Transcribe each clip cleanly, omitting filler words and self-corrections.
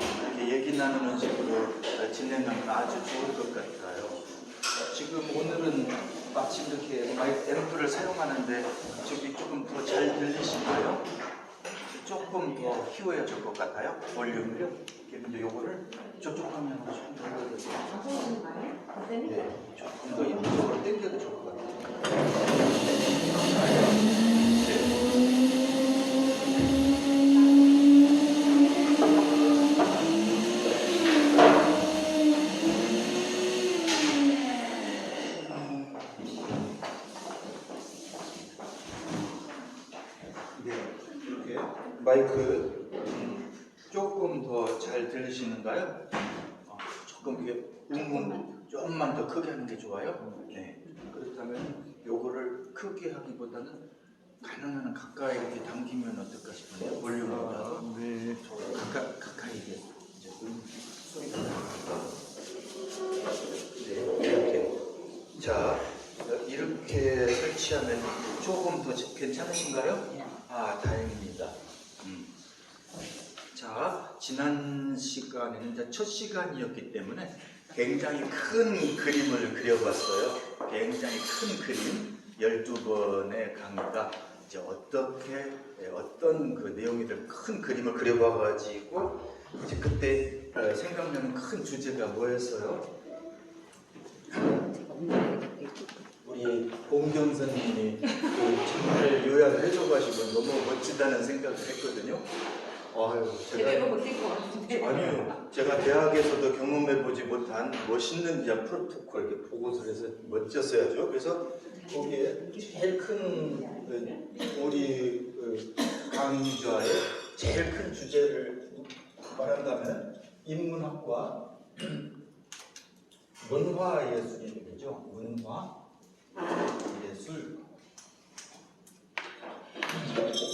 이렇게 얘기 나누는 식으로 진행하면 아주 좋을 것 같아요. 지금 오늘은 마치 이렇게 앰프를 사용하는데 저기 조금 더 잘 들리시나요? 조금 더 키워야 될 것 같아요. 볼륨을요. 이제 요거를 저쪽 화면으로 좀 돌려주세요. 네, 조금 더 이쪽으로 당겨도 좋을 것 같아요. 마이크 조금 더 잘 들리시는가요? 조금 이게 조금만 더 크게 하는 게 좋아요. 네. 그렇다면 요거를 크게 하기보다는 가능한 가까이 이렇게 당기면 어떨까 싶은데 볼륨보다 네. 가까이 이게 이제 소리가 네, 이렇게 자 이렇게 설치하면 조금 더 괜찮으신가요? 아, 다행입니다. 자, 지난 시간에는 이제 첫 시간이었기 때문에 굉장히 큰 그림을 그려봤어요. 굉장히 큰 그림, 12번의 강의가 이제 어떤 그 내용이든 큰 그림을 그려봐가지고 이제 그때 생각나는 큰 주제가 뭐였어요? 우리 봉경 선생님이 잘 요약을 해줘가지고 너무 멋지다는 생각을 했거든요. 제대로 못된 것 같은데. 아니요. 제가 대학에서도 경험해보지 못한 멋있는 프로토콜 이렇게 보고서를 해서 멋졌어야죠. 그래서 거기에 제일 큰 우리 강좌의 제일 큰 주제를 말한다면 인문학과 문화예술이 되겠죠. 문화예술,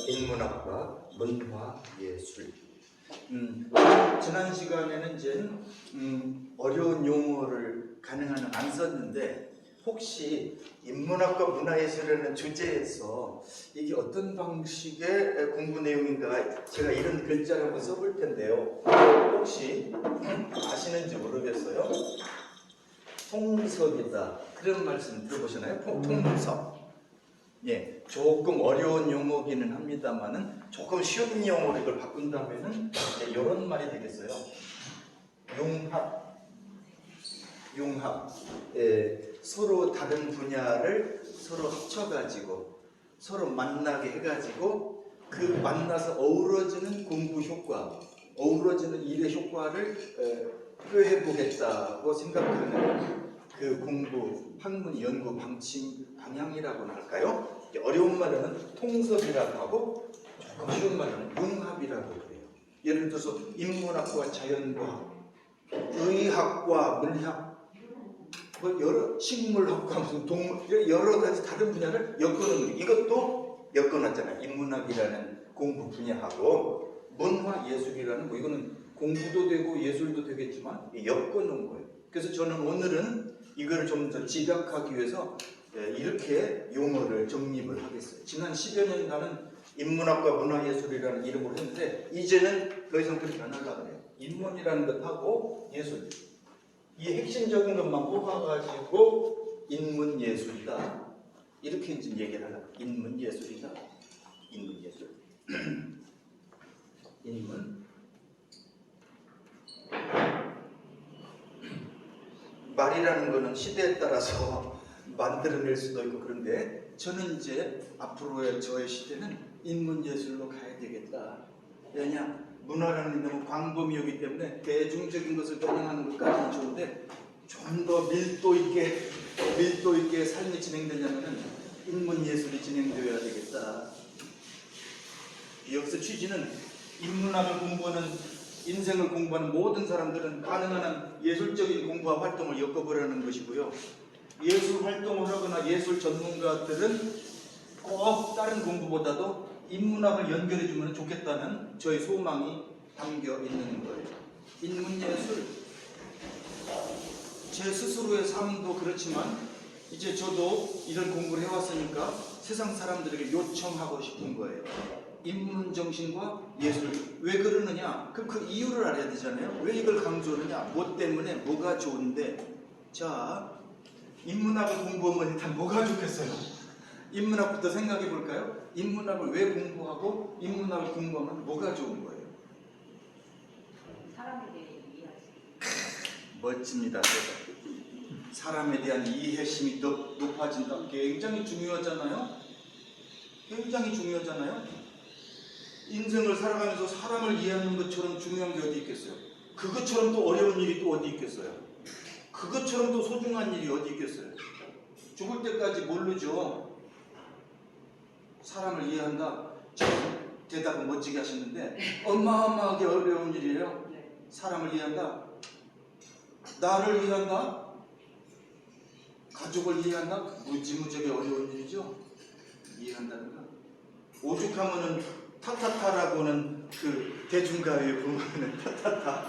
인문학과 문화예술. 지난 시간에는 이제 어려운 용어를 가능한 한 안 썼는데 혹시 인문학과 문화예술이라는 주제에서 이게 어떤 방식의 공부 내용인가 제가 이런 글자를 한번 써볼 텐데요. 혹시 아시는지 모르겠어요. 통섭이다. 그런 말씀 들어보셨나요? 통섭. 예, 조금 어려운 용어기는 합니다만은 조금 쉬운 용어로 이걸 바꾼다면은 이런 말이 되겠어요. 융합. 예, 서로 다른 분야를 서로 합쳐가지고 서로 만나게 해가지고 그 만나서 어우러지는 공부 효과, 어우러지는 일의 효과를 표해보겠다고 생각하는 그 공부, 학문 연구 방향이라고나 할까요? 어려운 말은 통섭이라고 하고 조금 쉬운 말은 융합이라고 그래요. 예를 들어서 인문학과 자연과학, 의학과 물리학, 여러 식물학과 무슨 동물 여러 가지 다른 분야를 엮어놓은 거예요. 이것도 엮어놨잖아요. 인문학이라는 공부 분야하고 문화예술이라는 거, 이거는 공부도 되고 예술도 되겠지만 엮어놓은 거예요. 그래서 저는 오늘은 이걸 좀 더 집약하기 위해서 이렇게 용어를 정립을 하겠어요. 지난 10여 년간은 인문학과 문화예술이라는 이름으로 했는데 이제는 더 이상 그렇게 안 하려고 해요. 인문이라는 것하고 예술, 이 핵심적인 것만 뽑아가지고 인문예술이다. 이렇게 이제 얘기를 하려고. 인문예술이다. 인문예술. 인문. 말이라는 거는 시대에 따라서 만들어낼 수도 있고 그런데 저는 이제 앞으로의 저의 시대는 인문예술로 가야 되겠다. 왜냐? 문화라는 게 너무 광범위하기 때문에 대중적인 것을 겨냥하는 것까지는 좋은데 좀 더 밀도 있게 삶이 진행되려면 인문예술이 진행되어야 되겠다. 여기서 취지는 인문학을 공부하는 인생을 공부하는 모든 사람들은 가능한 한 예술적인 공부와 활동을 엮어보려는 것이고요. 예술 활동을 하거나 예술 전문가들은 꼭 다른 공부보다도 인문학을 연결해주면 좋겠다는 저의 소망이 담겨 있는 거예요. 인문예술, 제 스스로의 삶도 그렇지만 이제 저도 이런 공부를 해왔으니까 세상 사람들에게 요청하고 싶은 거예요. 인문 정신과 예술. 왜 그러느냐? 그럼 그 이유를 알아야 되잖아요. 왜 이걸 강조하느냐? 뭐 때문에 뭐가 좋은데? 자, 인문학을 공부하면 일단 뭐가 좋겠어요? 인문학부터 생각해 볼까요? 인문학을 왜 공부하고 인문학을 공부하면 뭐가 좋은 거예요? 사람에 대해 이해할 수 멋집니다. 사람에 대한 이해심이 더 높아진다. 굉장히 중요하잖아요. 굉장히 중요하잖아요. 인생을 살아가면서 사람을 이해하는 것처럼 중요한 게 어디 있겠어요? 그것처럼 또 어려운 일이 또 어디 있겠어요? 그것처럼 또 소중한 일이 어디 있겠어요? 죽을 때까지 모르죠. 사람을 이해한다. 지금 대답은 멋지게 하셨는데 어마어마하게 어려운 일이에요. 네. 사람을 이해한다. 나를 이해한다. 가족을 이해한다. 무지무지하게 어려운 일이죠. 이해한다는 거. 오죽하면은 타타타라고는 그 대중가요에 보면은 타타타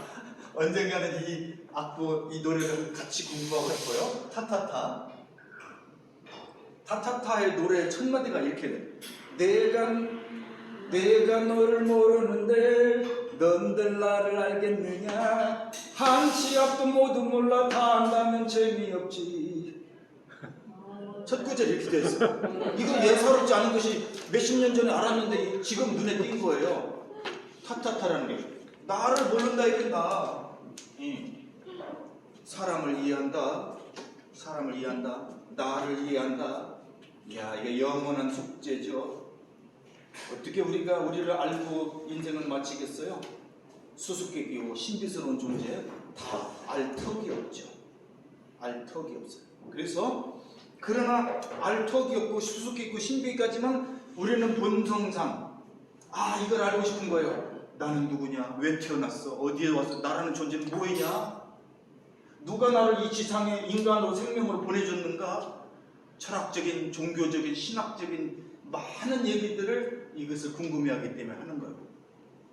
언젠가는 이 악보 이 노래를 같이 공부하고 싶어요. 타타타. 타타타의 노래 첫 마디가 이렇게 돼. 내가 너를 모르는데 넌들 나를 알겠느냐. 한치 앞도 모두 몰라 다 안다면 재미없지. 첫 구절 이렇게 돼 있어. 이거 예사롭지 않은 것이 몇십 년 전에 알았는데 지금 눈에 띈 거예요. 타타타라는 게 나를 모른다 이건다. 사람을 이해한다. 사람을 이해한다. 나를 이해한다. 이야, 이게 영원한 숙제죠. 어떻게 우리가 우리를 알고 인생을 마치겠어요? 수수께끼고 신비스러운 존재 다 알 턱이 없죠. 알 턱이 없어요. 그래서 그러나 알 턱이 없고 수수께끼고 신비까지만 우리는 본성상 이걸 알고 싶은 거예요. 나는 누구냐? 왜 태어났어? 어디에 왔어? 나라는 존재는 뭐이냐? 누가 나를 이 지상에 인간으로 생명으로 보내줬는가? 철학적인, 종교적인, 신학적인 많은 얘기들을 이것을 궁금해하기 때문에 하는 거예요.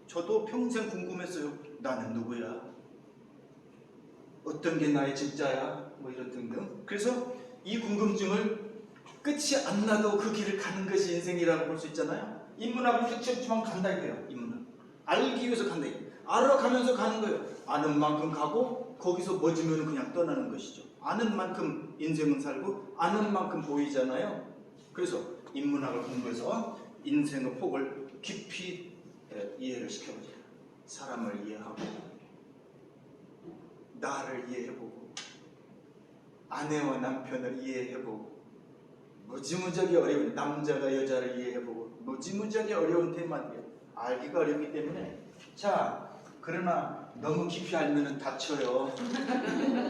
저도 평생 궁금했어요. 나는 누구야? 어떤 게 나의 진짜야? 뭐 이런 등등. 그래서 이 궁금증을 끝이 안 나도 그 길을 가는 것이 인생이라고 볼 수 있잖아요. 인문학은 끝이 없지만 간다 이거예요. 인문학. 알기 위해서 간다 이거예요. 알아가면서 가는 거예요. 아는 만큼 가고 거기서 멎으면 그냥 떠나는 것이죠. 아는 만큼 인생은 살고 아는 만큼 보이잖아요. 그래서 인문학을 공부해서 인생의 폭을 깊이 이해를 시켜보자. 사람을 이해하고 나를 이해해보고 아내와 남편을 이해해보고 무지무지하게 어려운 남자가 여자를 이해해보고 무지무지하게 어려운 테마들이에요. 알기가 어렵기 때문에 자 그러나 너무 깊이 알면은 다쳐요.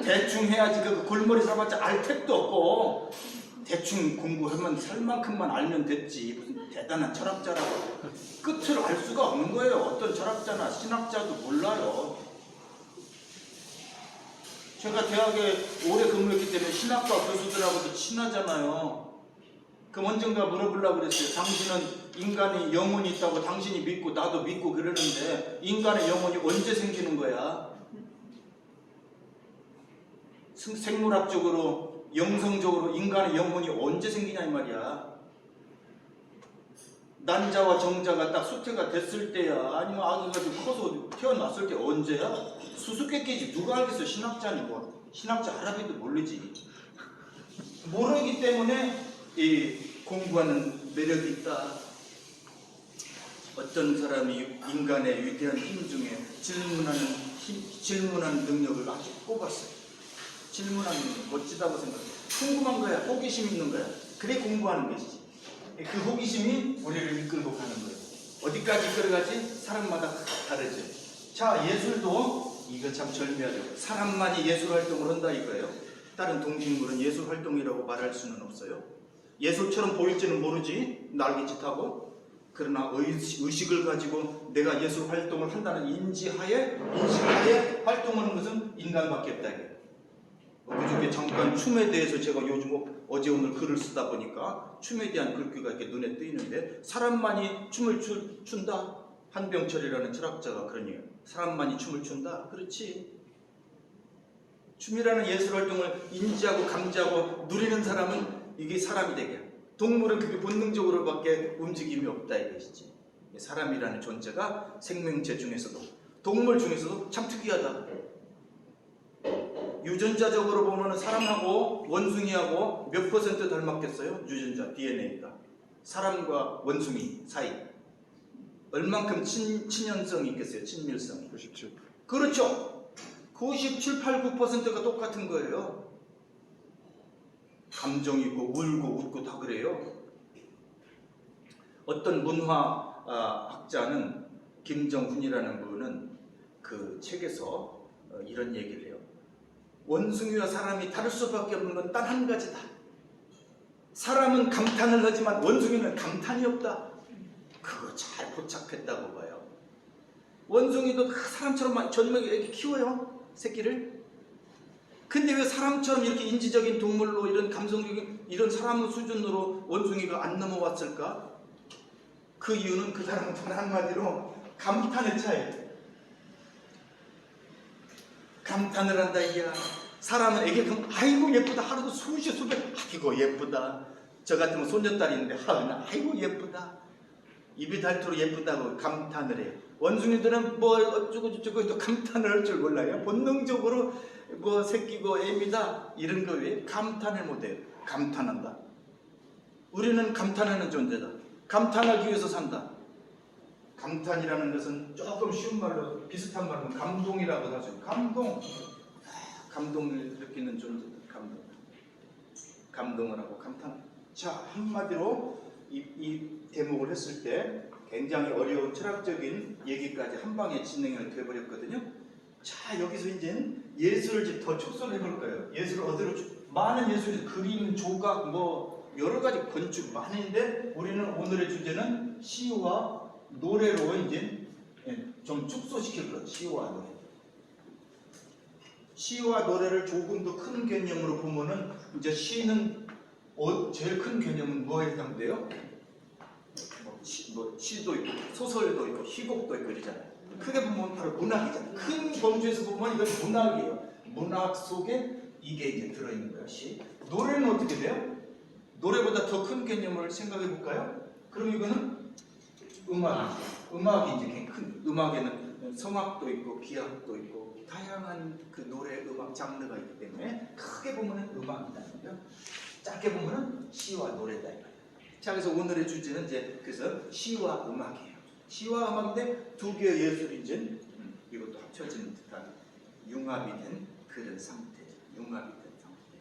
대충 해야지 그 골머리 사봤자 알 택도 없고 대충 공부하면 살 만큼만 알면 됐지. 무슨 대단한 철학자라고 끝을 알 수가 없는 거예요. 어떤 철학자나 신학자도 몰라요. 제가 대학에 오래 근무했기 때문에 신학과 교수들하고도 친하잖아요. 그럼 언젠가 물어보려고 그랬어요. 당신은 인간이 영혼이 있다고 당신이 믿고 나도 믿고 그러는데 인간의 영혼이 언제 생기는 거야? 생물학적으로 영성적으로 인간의 영혼이 언제 생기냐 이 말이야. 난자와 정자가 딱 수태가 됐을 때야? 아니면 아기가 좀 커서 태어났을 때 언제야? 수수께끼지. 누가 알겠어? 신학자니 뭐. 신학자 아랍인도 모르지. 모르기 때문에 이 공부하는 매력이 있다. 어떤 사람이 인간의 위대한 힘 중에 질문하는 능력을 아주 꼽았어요. 질문하는 능력 멋지다고 생각해. 궁금한 거야. 호기심 있는 거야. 그래 공부하는 것이지. 그 호기심이 우리를 이끌고 가는 거예요. 어디까지 이끌어가지? 사람마다 다르죠. 자, 예술도 이거 참 절묘하죠. 사람만이 예술 활동을 한다 이거예요. 다른 동식물은 예술 활동이라고 말할 수는 없어요. 예술처럼 보일지는 모르지, 날개짓하고. 그러나 의식을 가지고 내가 예술 활동을 한다는 인지하에 활동하는 것은 인간밖에 없다 이거예요. 그중에 잠깐 춤에 대해서 제가 요즘 어제 오늘 글을 쓰다 보니까 춤에 대한 글귀가 이렇게 눈에 뜨이는데 사람만이 춤을 춘다? 한병철이라는 철학자가 그런 얘기예요. 사람만이 춤을 춘다? 그렇지. 춤이라는 예술활동을 인지하고 감지하고 누리는 사람은 이게 사람이 되게. 동물은 그게 본능적으로밖에 움직임이 없다 이것이지. 사람이라는 존재가 생명체 중에서도 동물 중에서도 참 특이하다. 유전자적으로 보면 사람하고 원숭이하고 몇 퍼센트 닮았겠어요? 유전자 DNA가 사람과 원숭이 사이 얼만큼 친연성이 있겠어요? 친밀성이 97. 그렇죠. 97, 8, 9%가 똑같은 거예요. 감정 있고 울고 웃고 다 그래요. 어떤 문화학자는 김정훈이라는 분은 그 책에서 이런 얘기를 해요. 원숭이와 사람이 다를 수밖에 없는 건 단 한 가지다. 사람은 감탄을 하지만 원숭이는 감탄이 없다. 그거 잘 포착했다고 봐요. 원숭이도 다 사람처럼 전명에 이렇게 키워요. 새끼를. 근데 왜 사람처럼 이렇게 인지적인 동물로 이런 감성적인 이런 사람 수준으로 원숭이가 안 넘어왔을까? 그 이유는 그 사람은 단 한마디로 감탄의 차이. 감탄을 한다 이야. 사람은 애기 그럼 아이고 예쁘다 하루도 수십 수백 아이고 예쁘다. 저 같으면 손녀딸인데 아이고 예쁘다. 입이 닳도록 예쁘다고 감탄을 해요. 원숭이들은 뭐 어쩌고 저쩌고 또 감탄을 할 줄 몰라요. 본능적으로 뭐 새끼고 애미다 이런 거 왜 감탄을 못해요. 감탄한다. 우리는 감탄하는 존재다. 감탄하기 위해서 산다. 감탄이라는 것은 조금 쉬운 말로 비슷한 말로 감동이라고 하죠. 감동을 느끼는 존재다. 감동을 하고 감탄. 자, 한마디로 이 대목을 했을 때 굉장히 어려운 철학적인 얘기까지 한 방에 진행이 되어버렸거든요. 자, 여기서 이제 예술을 이제 더 축소를 해볼 거예요. 예술을 어디로 많은 예술이 그림, 조각, 뭐 여러 가지 건축 많은데 우리는 오늘의 주제는 시와 노래로 이제 좀 축소시킬 거예요. 시와 노래. 시와 노래를 조금 더 큰 개념으로 보면은 이제 시는 제일 큰 개념은 뭐에 해당돼요? 시도 있고 소설도 있고 희곡도 있고 이러잖아요. 크게 보면 바로 문학이잖아요. 큰 범주에서 보면 이건 문학이에요. 문학 속에 이게 이제 들어있는 거예요. 시. 노래는 어떻게 돼요? 노래보다 더 큰 개념을 생각해 볼까요? 그럼 이거는 음악이죠. 음악이 이제 큰 음악에는 성악도 있고 기악도 있고 다양한 그 노래 음악 장르가 있기 때문에 크게 보면은 음악이라는 거예요. 짧게 보면은 시와 노래다 이거예요. 자, 그래서 오늘의 주제는 이제 그래서 시와 음악이에요. 시와 음악인데 두 개의 예술이 이제 이것도 합쳐지는 듯한 융합이 된 그런 상태죠. 융합이 된 상태.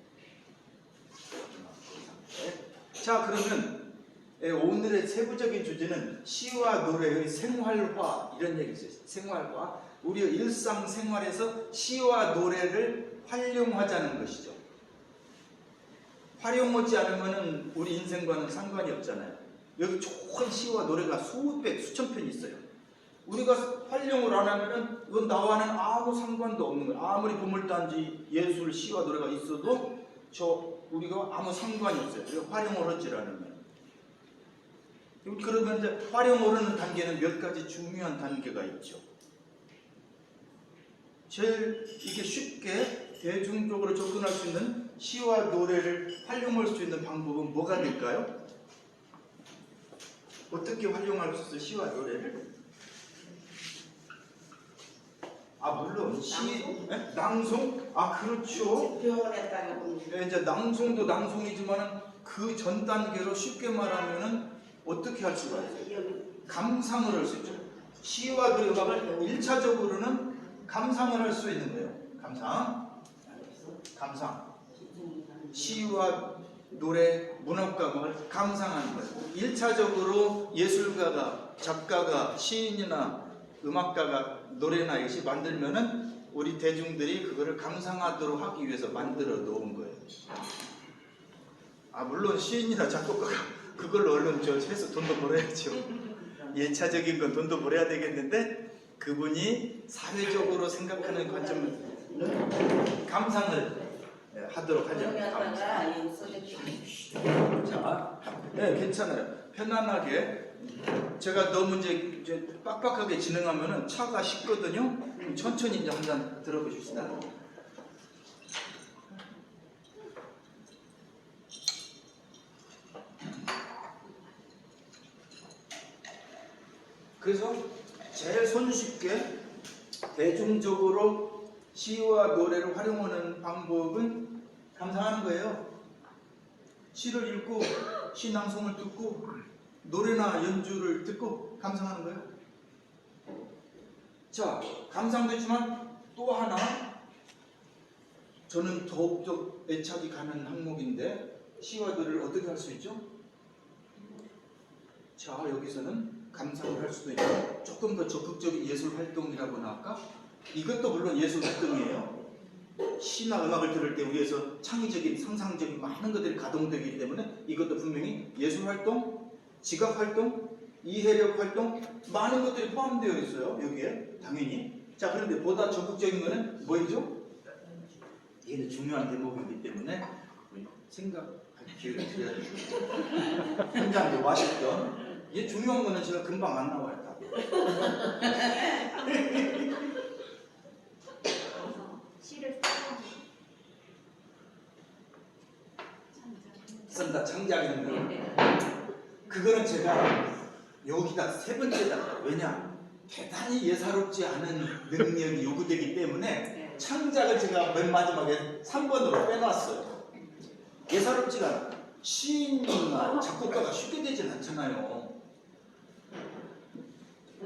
자, 그러면 오늘의 세부적인 주제는 시와 노래의 생활화 이런 얘기 있어요. 생활화. 우리의 일상생활에서 시와 노래를 활용하자는 것이죠. 활용하지 않으면 우리 인생과는 상관이 없잖아요. 여기 좋은 시와 노래가 수백, 수천 편이 있어요. 우리가 활용을 안 하면은 이건 나와는 아무 상관도 없는 거예요. 아무리 보물단지 예술, 시와 노래가 있어도 우리가 아무 상관이 없어요. 우리가 활용을 하지 않으면. 그러면 이제 활용을 하는 단계는 몇 가지 중요한 단계가 있죠. 제일 이게 쉽게 대중적으로 접근할 수 있는 시와 노래를 활용할 수 있는 방법은 뭐가 될까요? 어떻게 활용할 수 있어요? 시와 노래를? 물론 낭송? 그렇죠. 이제 낭송도 낭송이지만 그 전 단계로 쉽게 말하면은 어떻게 할 수가 있어요? 감상을 할 수 있죠. 시와 노래 음악을 1차적으로는 감상을 할 수 있는 거예요. 감상. 시와 노래, 문학과 음악을 감상하는 거예요. 1차적으로 예술가가, 작가가, 시인이나 음악가가 노래나 이것이 만들면은 우리 대중들이 그거를 감상하도록 하기 위해서 만들어 놓은 거예요. 물론 시인이나 작곡가가 그걸로 얼른 해서 돈도 벌어야죠. 1차적인 건 돈도 벌어야 되겠는데 그분이 사회적으로 생각하는 관점은 감상을 하도록 하려고. 자, 괜찮아요. 편안하게. 제가 너무 이제 빡빡하게 진행하면은 차가 식거든요. 천천히 이제 한 잔 들어보십시다. 그래서 제일 손쉽게 대중적으로 시와 노래를 활용하는 방법은 감상하는 거예요. 시를 읽고 시 낭송을 듣고 노래나 연주를 듣고 감상하는 거예요. 자, 감상도 있지만 또 하나 저는 더욱더 애착이 가는 항목인데 시와 노래를 어떻게 할 수 있죠? 자, 여기서는 감상을 할 수도 있고 조금 더 적극적인 예술 활동이라고나 할까? 이것도 물론 예술 활동이에요. 시나 음악을 들을 때 위해서 창의적인 상상적인 많은 것들이 가동되기 때문에 이것도 분명히 예술 활동, 지각 활동, 이해력 활동 많은 것들이 포함되어 있어요. 여기에 당연히. 자, 그런데 보다 적극적인 거는 뭐이죠? 이게 중요한 대목이기 때문에 생각할 기회를 드려야 돼요. 현장도 맛있던 이게 중요한 거는 제가 금방 안 나와요. 시를 쓴다 창작하는 거. 그거는 제가 여기다 세 번째다. 왜냐? 대단히 예사롭지 않은 능력이 요구되기 때문에 창작을 제가 맨 마지막에 3번으로 빼놨어요. 예사롭지가 않아. 시인이나 작곡가가 쉽게 되진 않잖아요.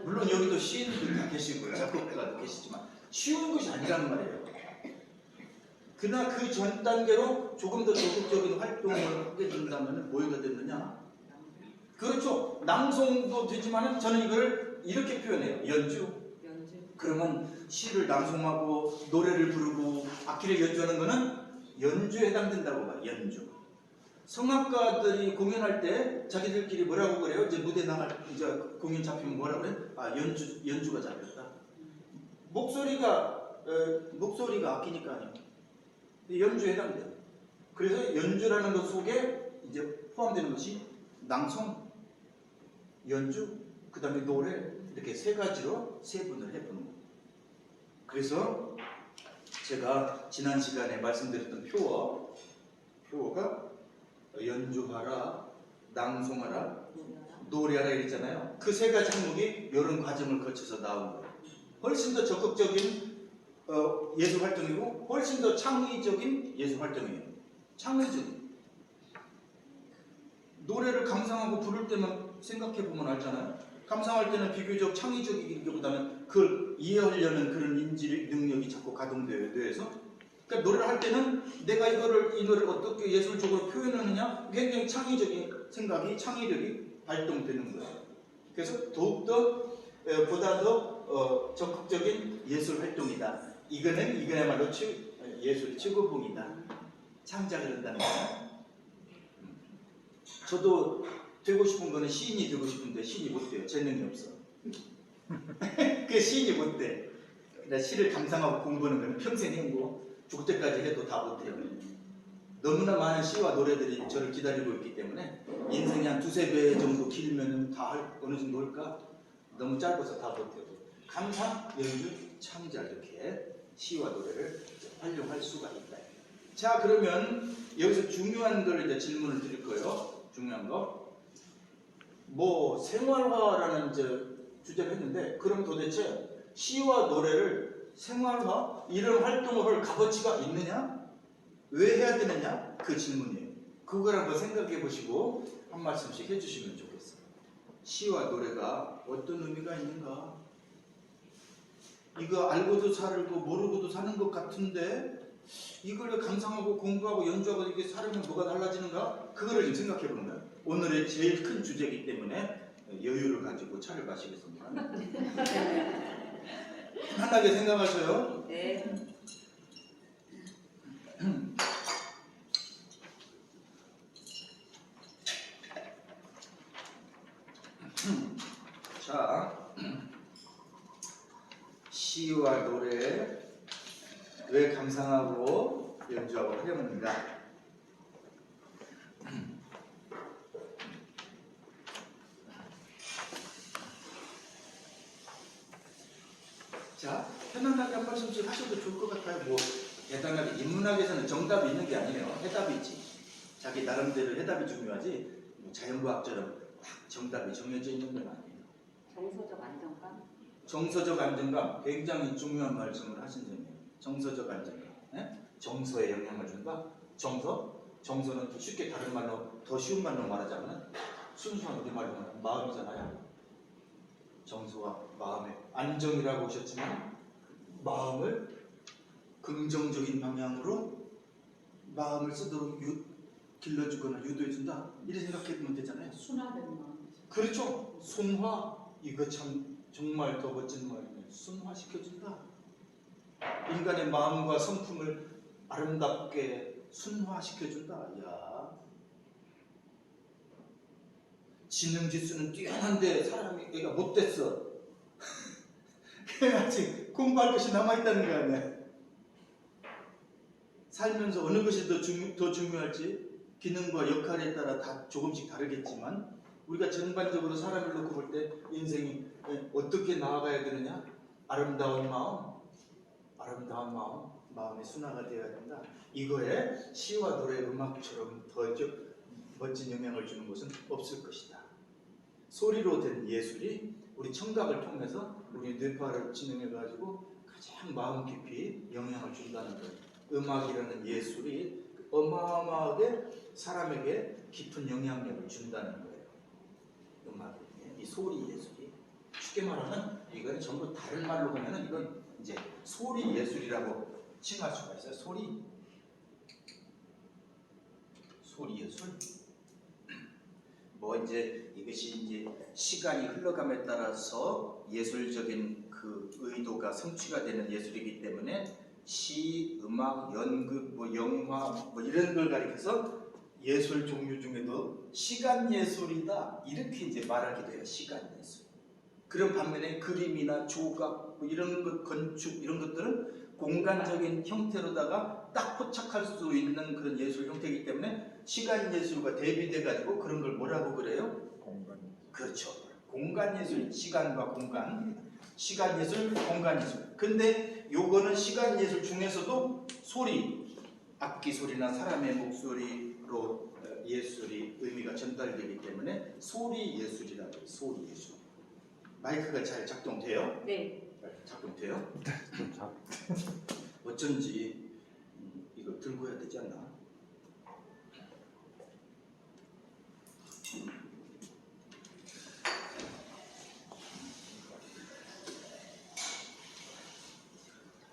물론 여기도 시인들 다 계시고 작곡가도 계시지만 쉬운 것이 아니라는 말이에요. 그러나 그 전 단계로 조금 더 적극적인 활동을 하게 된다면 뭐가 됐느냐? 그렇죠. 낭송도 되지만 저는 이걸 이렇게 표현해요. 연주. 그러면 시를 낭송하고 노래를 부르고 악기를 연주하는 거는 연주에 해당된다고 봐요. 연주. 성악가들이 공연할 때 자기들끼리 뭐라고 그래요? 이제 무대 나갈 이제 공연 잡히면 뭐라고 그래? 아, 연주가 잡혔다. 목소리가 악기니까요. 연주에 해당돼요. 그래서 연주라는 것 속에 이제 포함되는 것이 낭송, 연주, 그 다음에 노래 이렇게 세 가지로 세분을 해보는 거예요. 그래서 제가 지난 시간에 말씀드렸던 표어가 연주하라, 낭송하라, 노래하라 이랬잖아요. 그 세 가지 항목이 이런 과정을 거쳐서 나온 거예요. 훨씬 더 적극적인 예술 활동이고 훨씬 더 창의적인 예술 활동이에요. 창의적인. 노래를 감상하고 부를 때만 생각해 보면 알잖아요. 감상할 때는 비교적 창의적이기보다는 그걸 이해하려는 그런 인지 능력이 자꾸 가동되어요. 뇌에서. 그러니까 노래를 할 때는 내가 이 노래를 어떻게 예술적으로 표현하느냐 굉장히 창의적인 생각이 창의력이 발동되는 거예요. 그래서 더욱더 보다 더 적극적인 예술 활동이다. 이거야말로 예술의 최고봉이다. 창작을 한다는 거예요. 저도 되고 싶은 거는 시인이 되고 싶은데 시인이 못 돼요. 재능이 없어. 그 시인이 못 돼. 그러니까 시를 감상하고 공부하는 거는 평생 행고 죽을 때까지 해도 다 못 해요. 너무나 많은 시와 노래들이 저를 기다리고 있기 때문에 인생이 한 두세 배 정도 길면은 다 어느 정도 할까? 너무 짧아서 다 못 해요. 감상, 연주, 창작 이렇게 시와 노래를 활용할 수가 있다. 자, 그러면 여기서 중요한 걸 이제 질문을 드릴 거예요. 중요한 거. 뭐 생활화라는 주제를 했는데 그럼 도대체 시와 노래를 생활화 이런 활동을 할 값어치가 있느냐? 왜 해야 되느냐? 그 질문이에요. 그걸 한번 생각해 보시고 한 말씀씩 해주시면 좋겠어요. 시와 노래가 어떤 의미가 있는가? 이거 알고도 살고 모르고도 사는 것 같은데 이걸 감상하고 공부하고 연주하고 이게 살면 뭐가 달라지는가? 그거를 좀 생각해 보는 거예요. 오늘의 제일 큰 주제이기 때문에 여유를 가지고 차를 마시겠습니다. 편안하게 생각하세요. 네. 자, 시와 노래 왜 감상하고 연주하고 활용합니다. 자, 편안하게 한 말씀씩 하셔도 좋을 것 같아요. 뭐 대단하게 인문학에서는 정답이 있는 게 아니에요. 해답이 있지. 자기 나름대로 해답이 중요하지 뭐 자연과학처럼 딱 정답이 정해져 있는 건 아니에요. 정서적 안정감. 정서적 안정감, 굉장히 중요한 말씀을 하신 점이에요. 정서적 안정감. 예? 정서에 영향을 준다. 정서는 쉽게 다른 말로, 더 쉬운 말로 말하자면 순수한 우리말로 말하면 마음이잖아요. 정서와 마음의 안정이라고 하셨지만 마음을 긍정적인 방향으로 마음을 쓰도록 길러주거나 유도해준다. 이렇게 생각해보면 되잖아요. 순화된 마음. 그렇죠. 순화. 이거 참 정말 더 멋진 말이네요. 순화시켜준다. 인간의 마음과 성품을 아름답게 순화시켜준다. 야, 지능지수는 뛰어난데 사람이 얘가 못됐어. 아직 공부할 것이 남아있다는 거 아니야. 살면서 어느 것이 더 중요할지 기능과 역할에 따라 다 조금씩 다르겠지만 우리가 전반적으로 사람을 놓고 볼 때 인생이 어떻게 나아가야 되느냐? 아름다운 마음, 마음의 순화가 되어야 된다. 이거에 시와 노래, 음악처럼 더 멋진 영향을 주는 것은 없을 것이다. 소리로 된 예술이 우리 청각을 통해서 우리 뇌파를 진행해가지고 가장 마음 깊이 영향을 준다는 거예요. 음악이라는 예술이 어마어마하게 사람에게 깊은 영향력을 준다는 거예요. 음악이, 이 소리 예술이. 쉽게 말하면 이건 전부 다른 말로 보면은 이건 이제 소리 예술이라고 칭할 수가 있어요. 소리 예술. 뭐 이제 이것이 이제 시간이 흘러감에 따라서 예술적인 그 의도가 성취가 되는 예술이기 때문에 시, 음악, 연극, 뭐 영화 뭐 이런 걸 가리켜서 예술 종류 중에도 시간 예술이다 이렇게 이제 말하게 돼요. 시간 예술. 그런 반면에 그림이나 조각 뭐 이런 것, 건축 이런 것들은 공간적인 형태로다가 딱 포착할 수 있는 그런 예술 형태이기 때문에 시간 예술과 대비돼 가지고 그런 걸 뭐라고 그래요? 공간. 그렇죠. 공간 예술, 시간과 공간. 시간 예술, 공간 예술. 근데 요거는 시간 예술 중에서도 소리, 악기 소리나 사람의 목소리로 예술이 의미가 전달되기 때문에 소리 예술이라고 해요. 소리 예술. 마이크가 잘 작동돼요? 네. 작동돼요? 좀 작. 어쩐지 이거 들고 해야 되지 않나?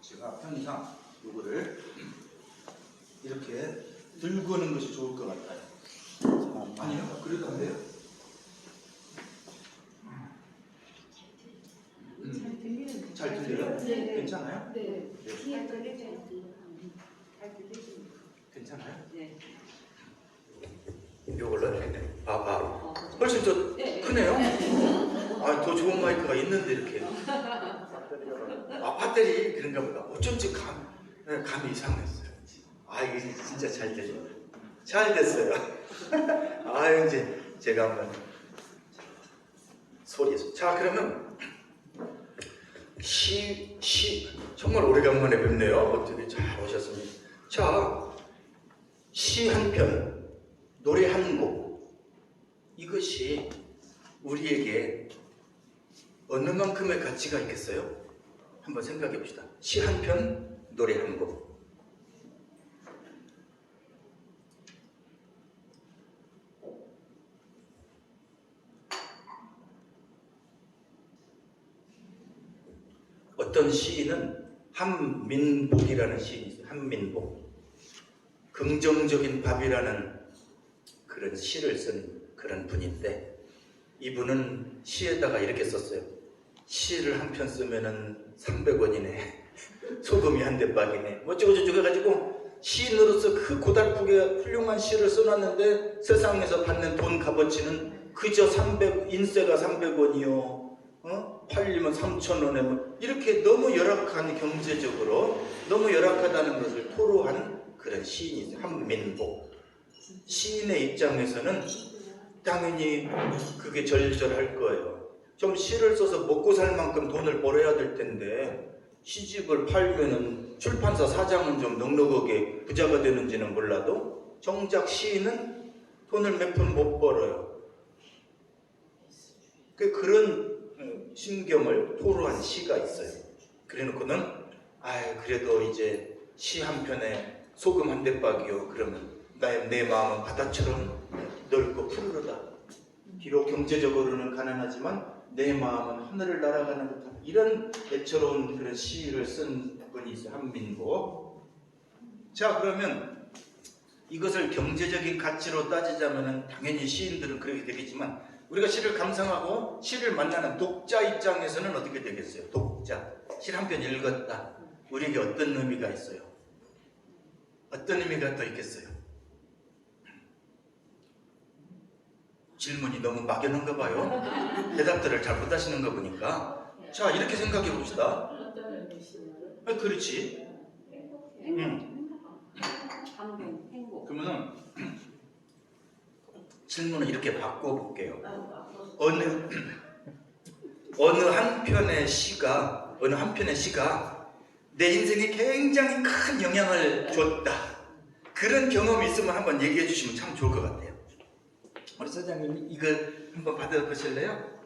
제가 편의상 이거를 이렇게 들고 오는 것이 좋을 것 같아요. 아니요? 그래도 안 돼요? 잘 들리는. 잘 들려요? 네. 괜찮아요? 네. 네. 잘 들리죠. 잘 들리죠. 괜찮아요? 네. 이걸로 봐봐. 그렇죠. 훨씬 더 네. 크네요? 아, 더 좋은 마이크가 있는데 이렇게. 아, 배터리 그런가 보다. 어쩐지 감이 이상했어요. 아, 이게 진짜 잘 들려. 잘 됐어요. 아, 이제 제가 한번 소리에서. 자, 그러면 정말 오래간만에 뵙네요. 어떻게 잘 오셨습니다. 자, 시 한 편, 노래 한 곡. 이것이 우리에게 어느 만큼의 가치가 있겠어요? 한번 생각해 봅시다. 시 한 편, 노래 한 곡. 어떤 시인은 한민복이라는 시인이 있어요. 한민복. 긍정적인 밥이라는 그런 시를 쓴 그런 분인데 이분은 시에다가 이렇게 썼어요. 시를 한 편 쓰면은 300원이네. 소금이 한 대박이네. 뭐 어쩌고저쩌고 해가지고 시인으로서 그 고달프게 훌륭한 시를 써놨는데 세상에서 받는 돈 값어치는 그저 인세가 300원이요. 팔리면 3,000원에 뭐 이렇게 너무 열악한 경제적으로 너무 열악하다는 것을 토로한 그런 시인이 있어요. 한민복. 시인의 입장에서는 당연히 그게 절절할 거예요. 좀 시를 써서 먹고 살 만큼 돈을 벌어야 될 텐데 시집을 팔면은 출판사 사장은 좀 넉넉하게 부자가 되는지는 몰라도 정작 시인은 돈을 몇 푼 못 벌어요. 그런 심경을 토로한 시가 있어요. 그래놓고는 그래도 이제 시 한 편에 소금 한 대박이요. 그러면 내 마음은 바다처럼 넓고 푸르르다. 비록 경제적으로는 가난하지만 내 마음은 하늘을 날아가는 듯한 이런 애처로운 그런 시를 쓴 분이 있어요. 한민보. 자, 그러면 이것을 경제적인 가치로 따지자면 당연히 시인들은 그렇게 되겠지만 우리가 시를 감상하고 시를 만나는 독자 입장에서는 어떻게 되겠어요? 독자. 시 한 편 읽었다. 우리에게 어떤 의미가 있어요? 어떤 의미가 또 있겠어요? 질문이 너무 막연한가 봐요. 대답들을 잘 못하시는 거 보니까. 자, 이렇게 생각해 봅시다. 그렇지. 감동, 행복. 그러면은 질문을 이렇게 바꿔볼게요. 어느 한편의 시가 내 인생에 굉장히 큰 영향을 줬다. 그런 경험이 있으면 한번 얘기해 주시면 참 좋을 것 같아요. 우리 사장님 이거 한번 받아보실래요?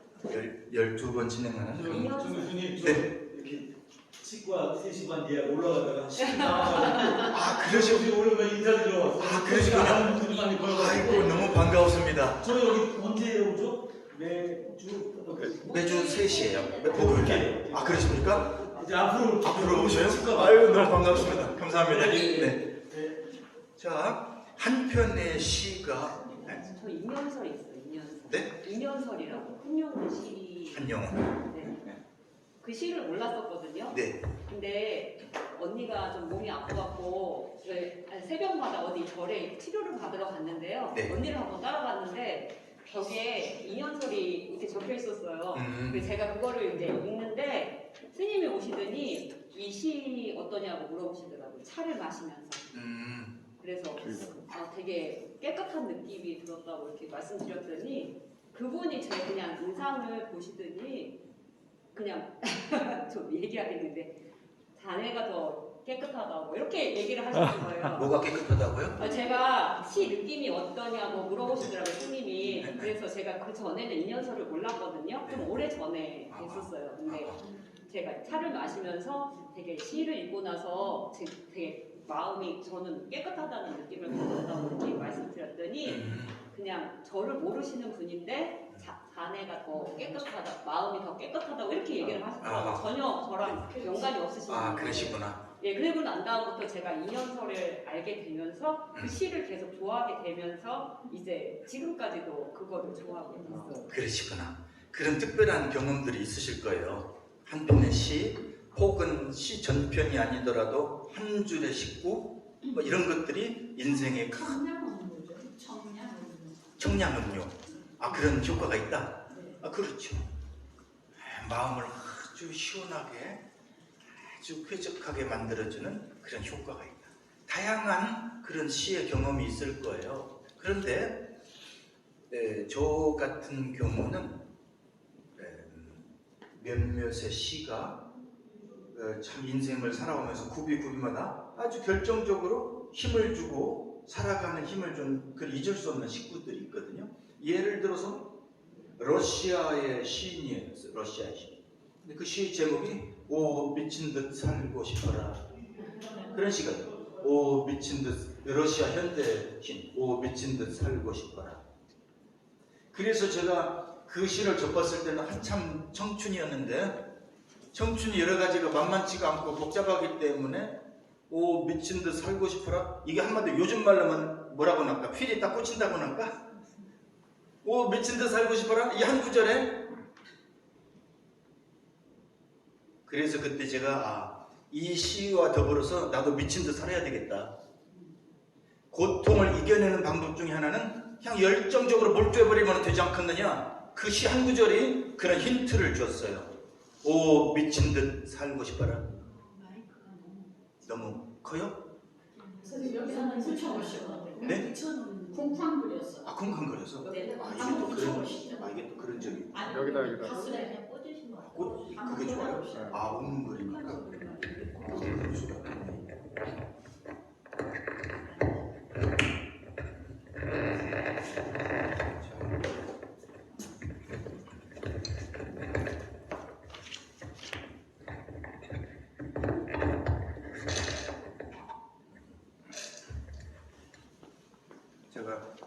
12번 진행하는 정 교수님 저 네. 이렇게 치과 3시 반 뒤에 올라가다가 10분 나와가지고 그러시군요. 오늘 인사드리러 왔어요. 그러시구나. 아는 분들이 많이 보여가지고. 아이고 너무 반가웠습니다. 저 여기 언제 오죠? 매주 매주 3시에요. 목요일에. 그러십니까? 이제 앞으로 오셔요? 치과 아유 너무 반갑습니다. 감사합니다. 네. 네. 네. 한 편의 시가 저 인연설이 있어요. 인연설. 네? 인연설이라고 한영훈 시. 한영훈. 네. 그 시를 몰랐었거든요. 네. 근데 언니가 좀 몸이 아파갖고 새벽마다 어디 절에 치료를 받으러 갔는데요. 네. 언니를 한번 따라갔는데 벽에 인연설이 이렇게 적혀 있었어요. 그래서 제가 그거를 이제 읽는데 스님이 오시더니 이 시 어떠냐고 물어보시더라고요. 차를 마시면서. 그래서 되게 깨끗한 느낌이 들었다고 이렇게 말씀드렸더니 그분이 제 그냥 인상을 보시더니 그냥 좀 얘기하겠는데 자네가 더 깨끗하다고 이렇게 얘기를 하시는 거예요. 뭐가 깨끗하다고요? 제가 시 느낌이 어떠냐고 물어보시더라고요, 스님이. 그래서 제가 그 전에는 인연설을 몰랐거든요. 좀 오래 전에 됐었어요. 근데 제가 차를 마시면서 되게 시를 읽고 나서 되게 마음이 저는 깨끗하다는 느낌을 받았다고 이렇게 말씀드렸더니 그냥 저를 모르시는 분인데 자네가 더 깨끗하다, 마음이 더 깨끗하다고 이렇게 얘기를 하시더라고요. 전혀 저랑 연관이 없으신 분이에요. 그러시구나. 예, 그리고 난 다음부터 제가 인연설을 알게 되면서 그 시를 계속 좋아하게 되면서 이제 지금까지도 그거를 좋아하게 됐어요. 그러시구나. 그런 특별한 경험들이 있으실 거예요. 한 편의 시 혹은 시 전편이 아니더라도 한 줄의 식구 뭐 이런 것들이 인생의 큰 청량은 뭐죠? 청량음료. 그런 효과가 있다. 그렇죠. 마음을 아주 시원하게 아주 쾌적하게 만들어주는 그런 효과가 있다. 다양한 그런 시의 경험이 있을 거예요. 그런데 저 같은 경우는 몇몇의 시가 참 인생을 살아오면서 구비구비마다 아주 결정적으로 힘을 주고 살아가는 힘을 준 그 잊을 수 없는 식구들이 있거든요. 예를 들어서 러시아의 시인이에요. 러시아의 시인. 근데 그 시 제목이 오 미친 듯 살고 싶어라. 그런 시가 있어요. 오 미친 듯 러시아 현대신 오 미친 듯 살고 싶어라. 그래서 제가 그 시를 접했을 때는 한참 청춘이었는데 청춘이 여러 가지가 만만치가 않고 복잡하기 때문에 오 미친 듯 살고 싶어라. 이게 한마디로 요즘 말로 하면 뭐라고 할까? 필이 딱 꽂힌다고 할까? 오 미친 듯 살고 싶어라. 이 한 구절에 그래서 그때 제가 이 시와 더불어서 나도 미친 듯 살아야 되겠다. 고통을 이겨내는 방법 중에 하나는 그냥 열정적으로 몰두해버리면 되지 않겠느냐. 그 시 한 구절이 그런 힌트를 줬어요. 오 미친 듯 살고 싶어라. 너무 커요? 선생님 여기서는 붙여보시고 네? 쿵쾅거렸어. 쿵쾅거려서? 네, 이게 또 그런 이게 또 그런 적이 여기다. 가슴에 그냥 꽂으신 거. 그게 좋아요? 웃는 거리니까.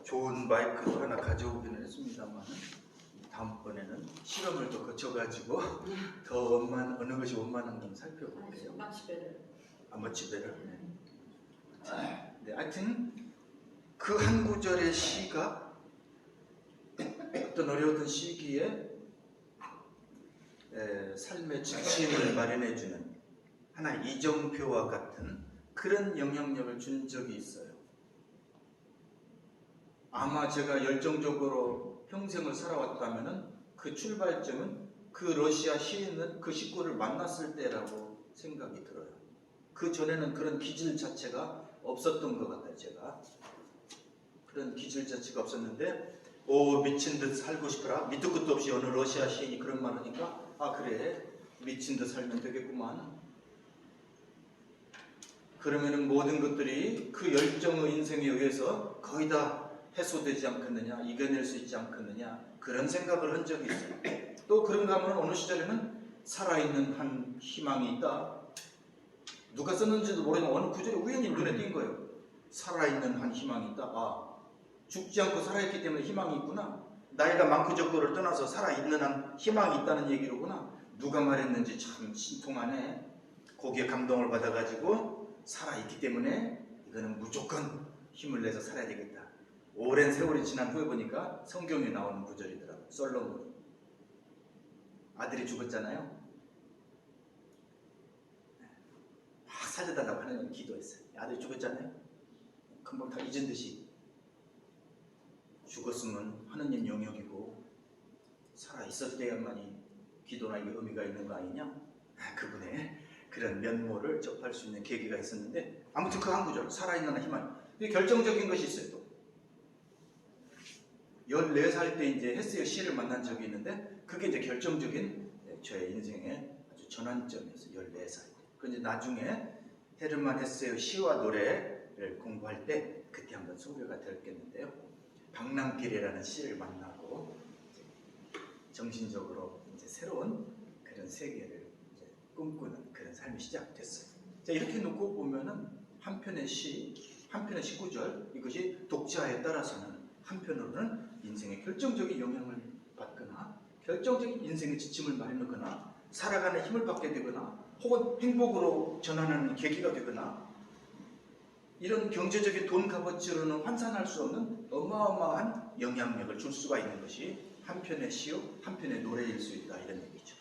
좋은 마이크도 하나 가져오기는 했습니다만 다음번에는 실험을 더 거쳐가지고 더 어느 것이 원만한 건 살펴볼게요. 마치배를. 아마치베를. 네, 하여튼 그 한 구절의 시가 어떤 어려웠던 시기에 삶의 지침을 마련해주는 하나의 이정표와 같은 그런 영향력을 준 적이 있어요. 아마 제가 열정적으로 평생을 살아왔다면 그 출발점은 그 러시아 시인은 그 식구를 만났을 때라고 생각이 들어요. 그 전에는 그런 기질 자체가 없었던 것 같아요. 제가 그런 기질 자체가 없었는데 오 미친 듯 살고 싶어라. 밑도 끝도 없이 어느 러시아 시인이 그런 말 하니까 아 그래 미친 듯 살면 되겠구만. 그러면은 모든 것들이 그 열정의 인생에 의해서 거의 다 해소되지 않겠느냐, 이겨낼 수 있지 않겠느냐 그런 생각을 한 적이 있어요. 또 그런가 하면 어느 시절에는 살아있는 한 희망이 있다. 누가 썼는지도 모르지만 어느 구절이 우연히 눈에 띈 거예요. 살아있는 한 희망이 있다. 아, 죽지 않고 살아있기 때문에 희망이 있구나. 나이가 많고 적고를 떠나서 살아있는 한 희망이 있다는 얘기로구나. 누가 말했는지 참 신통하네. 거기에 감동을 받아가지고 살아있기 때문에 이거는 무조건 힘을 내서 살아야 되겠다. 오랜 세월이 지난 후에 보니까 성경에 나오는 구절이더라고요. 솔로몬이 아들이 죽었잖아요. 막 살려달라고 하나님 기도했어요. 아들이 죽었잖아요. 금방 다 잊은 듯이 죽었으면 하느님 영역이고 살아있을 때야만이 기도나 이게 의미가 있는 거 아니냐? 그분의 그런 면모를 접할 수 있는 계기가 있었는데 아무튼 그 한 구절 살아있는 희망. 근데 결정적인 것이 있어요. 또 14살 때 이제 헤세의 시를 만난 적이 있는데 그게 이제 결정적인 저의 인생의 아주 전환점이었어요. 14살 때. 그 이제 나중에 헤르만 헤세의 시와 노래를 공부할 때 그때 한번 소개가 됐겠는데요. 방랑길이라는 시를 만나고 이제 정신적으로 이제 새로운 그런 세계를 이제 꿈꾸는 그런 삶이 시작됐어요. 자, 이렇게 놓고 보면은 한 편의 시, 한 편의 19절 이것이 독자에 따라서는 한편으로는 인생에 결정적인 영향을 받거나 결정적인 인생의 지침을 마련하거나 살아가는 힘을 받게 되거나 혹은 행복으로 전환하는 계기가 되거나 이런 경제적인 돈 값어치로는 환산할 수 없는 어마어마한 영향력을 줄 수가 있는 것이 한편의 시요, 한편의 노래일 수 있다 이런 얘기죠.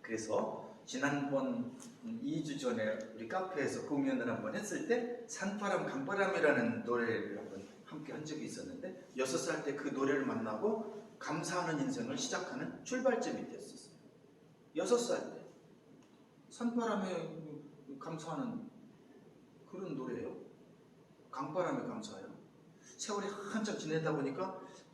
그래서 지난번 2주 전에 우리 카페에서 공연을 한번 했을 때 산바람 강바람이라는 노래를 한번 함께 한 적이 있었는데 6살 때 그 노래를 만나고 감사하는 인생을 시작하는 출발점이 됐었어요. 6살 때 산바람에 감사하는 그런 노래예요. 강바람에 감사해요. 세월이 한참 지내다 보니까